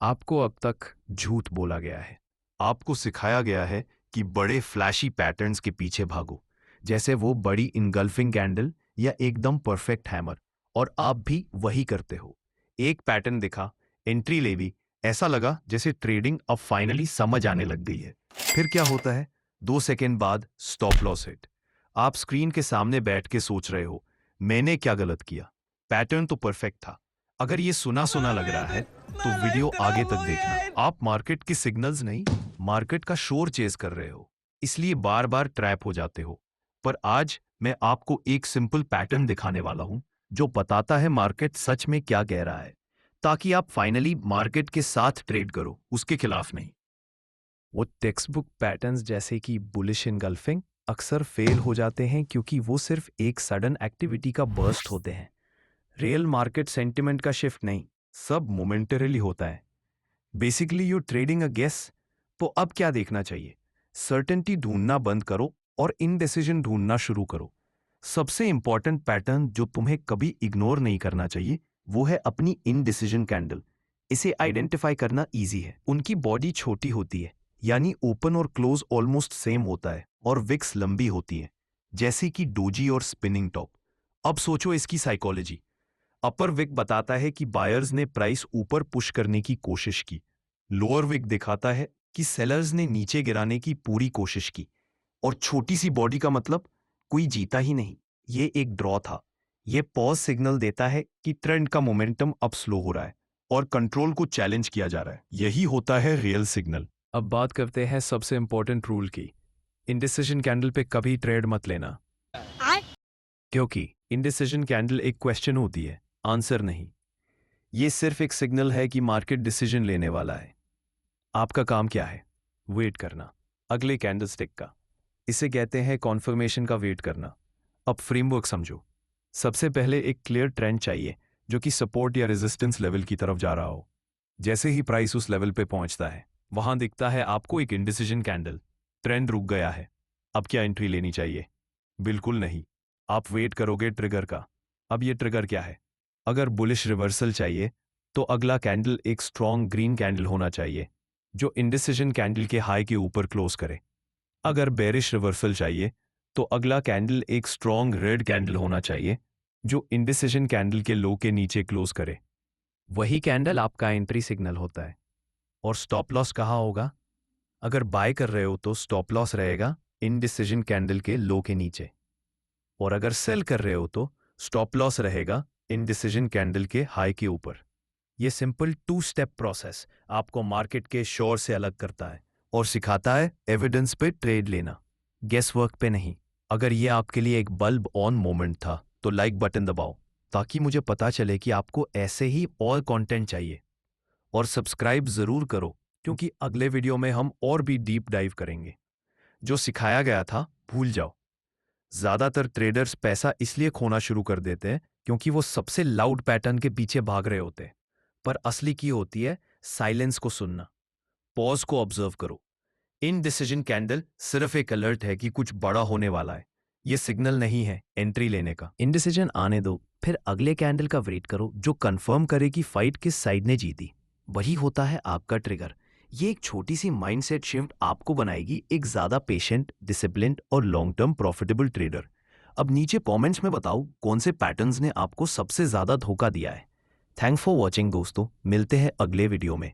आपको अब तक झूठ बोला गया है। आपको सिखाया गया है कि बड़े फ्लैशी पैटर्न्स के पीछे भागो, जैसे वो बड़ी इनगल्फिंग कैंडल या एकदम परफेक्ट हैमर, और आप भी वही करते हो। एक पैटर्न दिखा, एंट्री ले ली, ऐसा लगा जैसे ट्रेडिंग अब फाइनली समझ आने लग गई है। फिर क्या होता है? 2 सेकेंड बाद स्टॉप लॉस हिट। आप स्क्रीन के सामने बैठ के सोच रहे हो, मैंने क्या गलत किया? पैटर्न तो परफेक्ट था। अगर ये सुना सुना लग रहा है तो वीडियो आगे तक देखना। आप मार्केट के सिग्नल्स नहीं, मार्केट का शोर चेज कर रहे हो, इसलिए बार बार ट्रैप हो जाते हो। पर आज मैं आपको एक सिंपल पैटर्न दिखाने वाला हूं जो बताता है मार्केट सच में क्या कह रहा है, ताकि आप फाइनली मार्केट के साथ ट्रेड करो, उसके खिलाफ नहीं। वो टेक्स्ट बुक पैटर्न्स जैसे कि बुलिश इनगल्फिंग अक्सर फेल हो जाते हैं क्योंकि वो सिर्फ एक सडन एक्टिविटी का बर्स्ट होते हैं। रियल मार्केट सेंटिमेंट का शिफ्ट नहीं, सब मोमेंटरीली होता है। Basically you trading a guess. तो अब क्या देखना चाहिए? सर्टेनिटी ढूंढना बंद करो और इनडिसीजन ढूंढना शुरू करो। सबसे इंपॉर्टेंट पैटर्न जो तुम्हें कभी इग्नोर नहीं करना चाहिए वो है अपनी इनडिसीजन कैंडल। इसे आइडेंटिफाई करना इजी है। उनकी बॉडी छोटी होती है, यानी ओपन और क्लोज ऑलमोस्ट सेम होता है, और विक्स लंबी होती है, जैसे कि डोजी और स्पिनिंग टॉप। अब सोचो इसकी साइकोलॉजी। अपर विक बताता है कि बायर्स ने प्राइस ऊपर पुश करने की कोशिश की। लोअर विक दिखाता है कि सेलर्स ने नीचे गिराने की पूरी कोशिश की। और छोटी सी बॉडी का मतलब कोई जीता ही नहीं, ये एक ड्रॉ था। ये पॉज सिग्नल देता है कि ट्रेंड का मोमेंटम अब स्लो हो रहा है और कंट्रोल को चैलेंज किया जा रहा है। यही होता है रियल सिग्नल। अब बात करते हैं सबसे इंपॉर्टेंट रूल की। इंडिसीजन कैंडल पे कभी ट्रेड मत लेना, क्योंकि इंडिसीजन कैंडल एक क्वेश्चन होती है, आंसर नहीं। ये सिर्फ एक सिग्नल है कि मार्केट डिसीजन लेने वाला है। आपका काम क्या है? वेट करना, अगले कैंडलस्टिक का। इसे कहते हैं कॉन्फर्मेशन का वेट करना। अब फ्रेमवर्क समझो। सबसे पहले एक क्लियर ट्रेंड चाहिए जो कि सपोर्ट या रेजिस्टेंस लेवल की तरफ जा रहा हो। जैसे ही प्राइस उस लेवल पे पहुंचता है, वहां दिखता है आपको एक इंडिसीजन कैंडल। ट्रेंड रुक गया है, अब क्या एंट्री लेनी चाहिए? बिल्कुल नहीं। आप वेट करोगे ट्रिगर का। अब ये ट्रिगर क्या है? अगर बुलिश रिवर्सल चाहिए तो अगला कैंडल एक स्ट्रॉन्ग ग्रीन कैंडल होना चाहिए जो इंडिसीजन कैंडल के हाई के ऊपर क्लोज करे। अगर बेरिश रिवर्सल चाहिए तो अगला कैंडल एक स्ट्रॉन्ग रेड कैंडल होना चाहिए जो इंडिसीजन कैंडल के लो के नीचे क्लोज करे। वही कैंडल आपका एंट्री सिग्नल होता है। और स्टॉप लॉस कहाँ होगा? अगर बाय कर रहे हो तो स्टॉप लॉस रहेगा इनडिसीजन कैंडल के लो के नीचे, और अगर सेल कर रहे हो तो स्टॉप लॉस रहेगा इनडिसीजन कैंडल के हाई के ऊपर। ये सिंपल 2 स्टेप प्रोसेस आपको मार्केट के शोर से अलग करता है और सिखाता है एविडेंस पे ट्रेड लेना, गेस वर्क पे नहीं। अगर ये आपके लिए एक बल्ब ऑन मोमेंट था तो लाइक बटन दबाओ, ताकि मुझे पता चले कि आपको ऐसे ही और कंटेंट चाहिए। और सब्सक्राइब जरूर करो, क्योंकि अगले वीडियो में हम और भी डीप डाइव करेंगे। जो सिखाया गया था भूल जाओ। ज्यादातर ट्रेडर्स पैसा इसलिए खोना शुरू कर देते हैं क्योंकि वो सबसे लाउड पैटर्न के पीछे भाग रहे होते हैं। पर असली की होती है साइलेंस को सुनना, पॉज को ऑब्जर्व करो। इनडिसीजन कैंडल सिर्फ एक अलर्ट है कि कुछ बड़ा होने वाला है। ये सिग्नल नहीं है एंट्री लेने का। इनडिसीजन आने दो, फिर अगले कैंडल का वेट करो जो कंफर्म करे कि फाइट किस साइड ने जीती। वही होता है आपका ट्रिगर। ये एक छोटी सी माइंडसेट शिफ्ट आपको बनाएगी एक ज्यादा पेशेंट, डिसिप्लिन्ड और लॉन्ग टर्म प्रॉफिटेबल ट्रेडर। अब नीचे कमेंट्स में बताओ कौन से पैटर्न्स ने आपको सबसे ज्यादा धोखा दिया है। थैंक्स फॉर वॉचिंग दोस्तों, मिलते हैं अगले वीडियो में।